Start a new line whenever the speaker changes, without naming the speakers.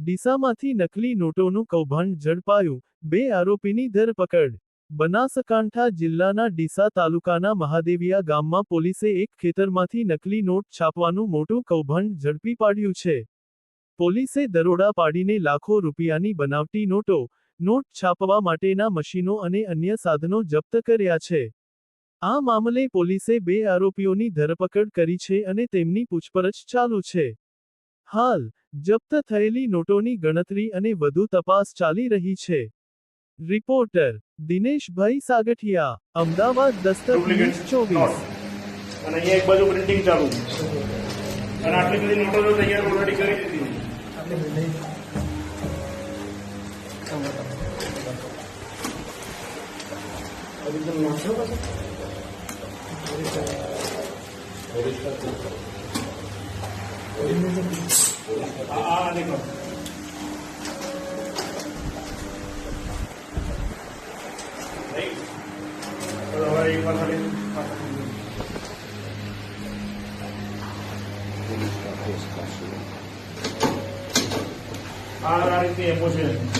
ડીસામાંથી નકલી નોટોનું કૌભાંડ ઝડપાયું, 2 આરોપીની ધરપકડ। બનાસકાંઠા જિલ્લાના ડીસા તાલુકાના મહાદેવિયા ગામમાં પોલીસે એક ખેતરમાંથી નકલી નોટ છાપવાનું મોટું કૌભાંડ ઝડપી પાડ્યું છે। પોલીસે દરોડા પાડીને લાખો રૂપિયાની બનાવટી નોટ છાપવા માટેના મશીનો અને અન્ય સાધનો જપ્ત કર્યા છે। આ મામલે પોલીસે 2 આરોપીઓની ધરપકડ કરી છે અને તેમની પૂછપરછ ચાલુ છે। હાલ જપ્ત થયેલી નોટોની ગણતરી અને વધુ તપાસ ચાલી રહી છે। Reporter Dineshbhai Sagathiya, Ahmedabad Dastak news 24।
અને અહીંયા એક બાજુ પ્રિન્ટિંગ ચાલુ અને આટલી બધી નોટો તો તૈયાર ઓલરેડી કરી દીધી। हाँ देखो एक बार हाँ आ रही थी